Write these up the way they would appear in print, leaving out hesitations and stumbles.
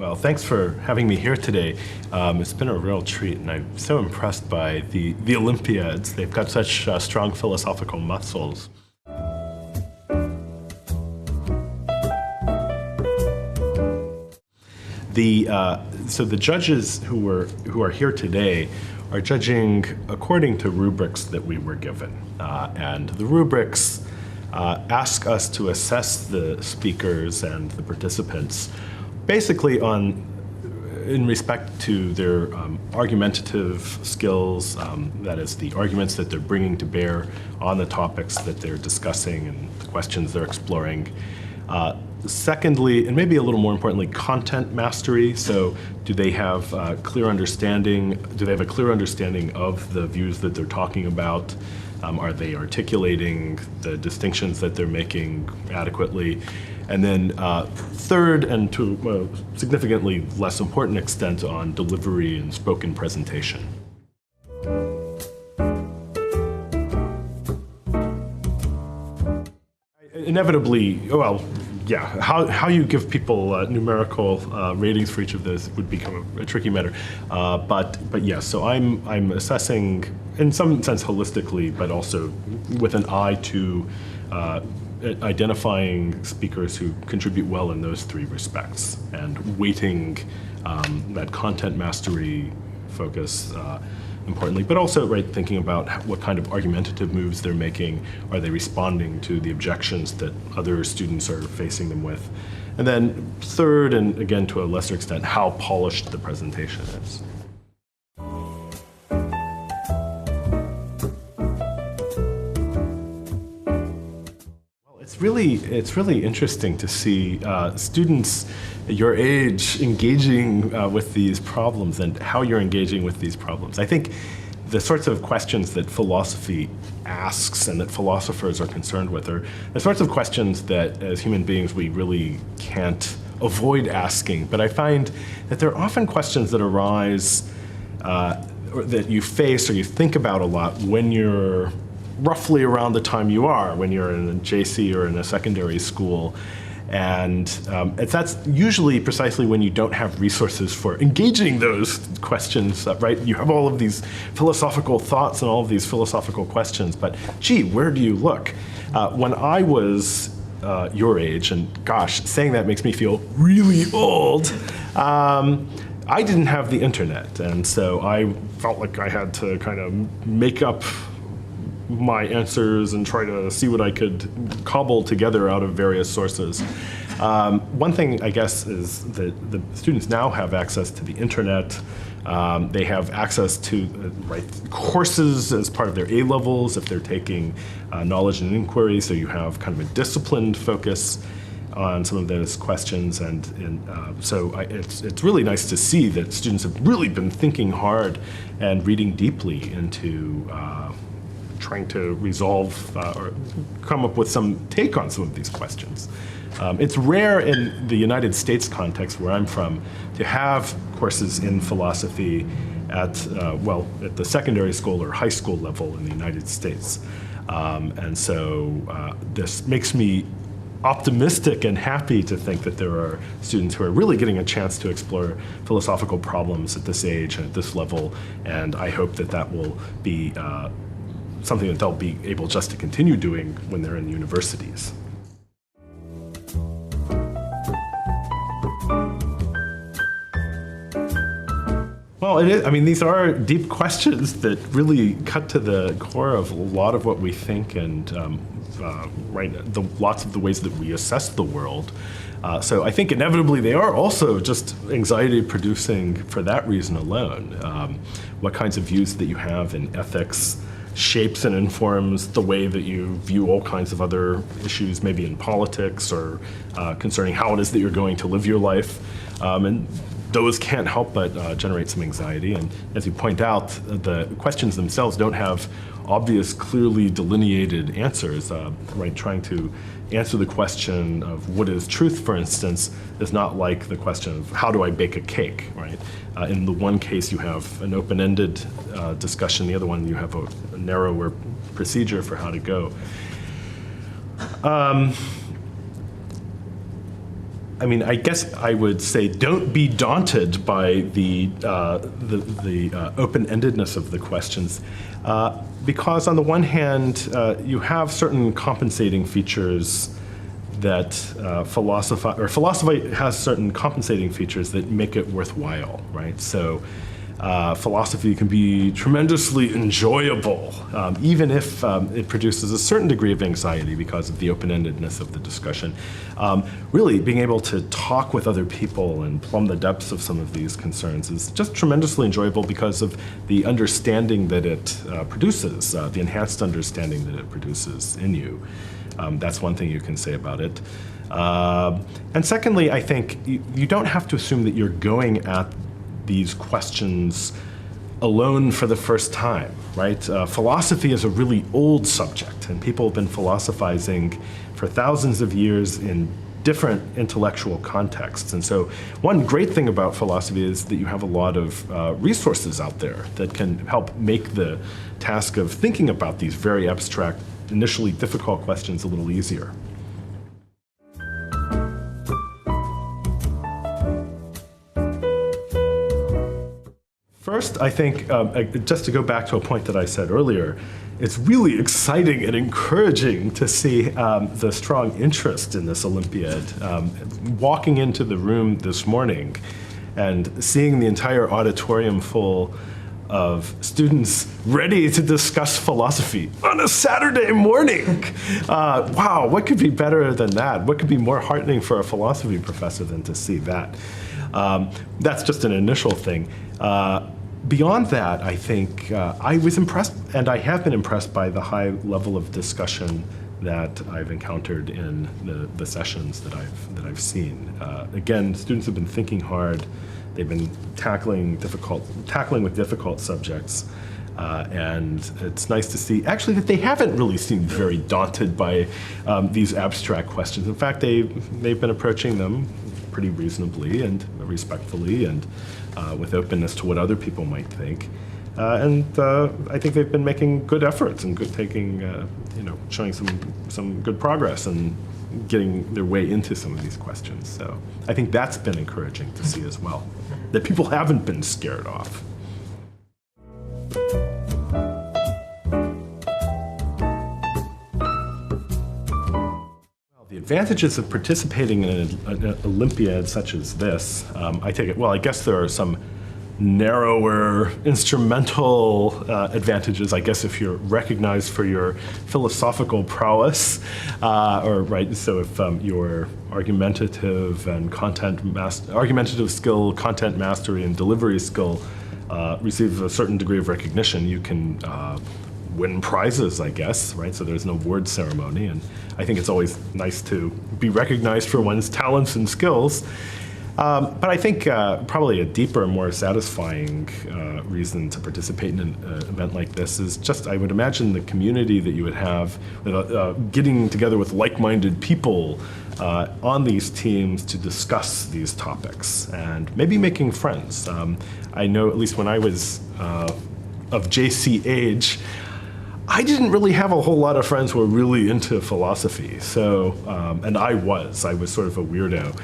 Well, thanks for having me here today. It's been a real treat, and I'm so impressed by the Olympiads. They've got such strong philosophical muscles. So the judges who are here today are judging according to rubrics that we were given, and the rubrics ask us to assess the speakers and the participants basically in respect to their argumentative skills, that is, the arguments that they're bringing to bear on the topics that they're discussing and the questions they're exploring. Secondly, and maybe a little more importantly, content mastery. So do they have a clear understanding of the views that they're talking about? Are they articulating the distinctions that they're making adequately? And then third, and to a significantly less important extent, on delivery and spoken presentation. Inevitably, well, yeah, how you give people numerical ratings for each of those would become a tricky matter. But yes, so I'm assessing in some sense holistically, but also with an eye to identifying speakers who contribute well in those three respects and weighting that content mastery focus importantly, but also thinking about what kind of argumentative moves they're making. Are they responding to the objections that other students are facing them with? And then third, and again to a lesser extent, how polished the presentation is. It's really interesting to see students your age engaging with these problems and how you're engaging with these problems. I think the sorts of questions that philosophy asks and that philosophers are concerned with are the sorts of questions that as human beings we really can't avoid asking. But I find that there are often questions that arise or that you face or you think about a lot when you're roughly around the time you are, when you're in a JC or in a secondary school. And that's usually precisely when you don't have resources for engaging those questions, right? You have all of these philosophical thoughts and all of these philosophical questions, but gee, where do you look? When I was your age, and gosh, saying that makes me feel really old, I didn't have the internet, and so I felt like I had to kind of make up my answers and try to see what I could cobble together out of various sources. One thing, I guess, is that the students now have access to the internet. They have access to courses as part of their A-levels if they're taking knowledge and inquiry, so you have kind of a disciplined focus on some of those questions, and so it's really nice to see that students have really been thinking hard and reading deeply into trying to resolve or come up with some take on some of these questions. It's rare in the United States context where I'm from to have courses in philosophy at the secondary school or high school level in the United States. And so this makes me optimistic and happy to think that there are students who are really getting a chance to explore philosophical problems at this age and at this level, and I hope that that will be something that they'll be able just to continue doing when they're in universities. Well, it is, I mean, these are deep questions that really cut to the core of a lot of what we think and lots of the ways that we assess the world. So I think inevitably they are also just anxiety producing for that reason alone. What kinds of views that you have in ethics shapes and informs the way that you view all kinds of other issues, maybe in politics or concerning how it is that you're going to live your life. And those can't help but generate some anxiety. And as you point out, the questions themselves don't have obvious, clearly delineated answers. Trying to answer the question of what is truth, for instance, is not like the question of how do I bake a cake, right? In the one case, you have an open-ended discussion. The other one, you have a narrower procedure for how to go. I mean, I guess I would say don't be daunted by the open-endedness of the questions, because on the one hand, you have certain compensating features that philosophy has certain compensating features that make it worthwhile, right? So philosophy can be tremendously enjoyable, even if it produces a certain degree of anxiety because of the open-endedness of the discussion. Really, being able to talk with other people and plumb the depths of some of these concerns is just tremendously enjoyable because of the understanding that it produces, the enhanced understanding that it produces in you. That's one thing you can say about it. And secondly, I think you don't have to assume that you're going at these questions alone for the first time, right? Philosophy is a really old subject, and people have been philosophizing for thousands of years in different intellectual contexts. And so one great thing about philosophy is that you have a lot of resources out there that can help make the task of thinking about these very abstract, initially difficult questions a little easier. First, I think, just to go back to a point that I said earlier, it's really exciting and encouraging to see the strong interest in this Olympiad. Walking into the room this morning and seeing the entire auditorium full of students ready to discuss philosophy on a Saturday morning. Wow, what could be better than that? What could be more heartening for a philosophy professor than to see that? That's just an initial thing. Beyond that, I think I was impressed, and I have been impressed by the high level of discussion that I've encountered in the sessions that I've seen. Again, students have been thinking hard. They've been tackling with difficult subjects, and it's nice to see actually that they haven't really seemed very daunted by these abstract questions. In fact, they've been approaching them pretty reasonably and respectfully and with openness to what other people might think. And I think they've been making good efforts and showing some good progress and getting their way into some of these questions. So I think that's been encouraging to see as well, that people haven't been scared off. The advantages of participating in an Olympiad such as this, I take it, well, I guess there are some narrower instrumental advantages, I guess, if you're recognized for your philosophical prowess, so if your argumentative skill, content mastery, and delivery skill receive a certain degree of recognition, you can win prizes, I guess, right? So there's no award ceremony, and I think it's always nice to be recognized for one's talents and skills. But I think probably a deeper, more satisfying reason to participate in an event like this is just, I would imagine, the community that you would have, getting together with like-minded people on these teams to discuss these topics and maybe making friends. I know, at least when I was of JC age, I didn't really have a whole lot of friends who were really into philosophy. So, and I was sort of a weirdo.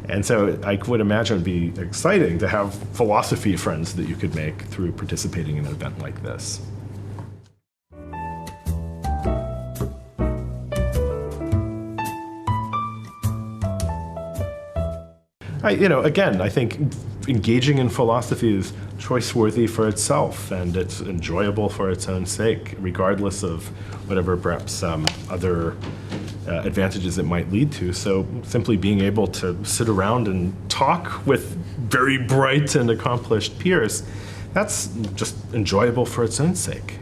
And so I would imagine it'd be exciting to have philosophy friends that you could make through participating in an event like this. Again, I think engaging in philosophy is choice-worthy for itself, and it's enjoyable for its own sake, regardless of whatever perhaps other advantages it might lead to. So simply being able to sit around and talk with very bright and accomplished peers, that's just enjoyable for its own sake.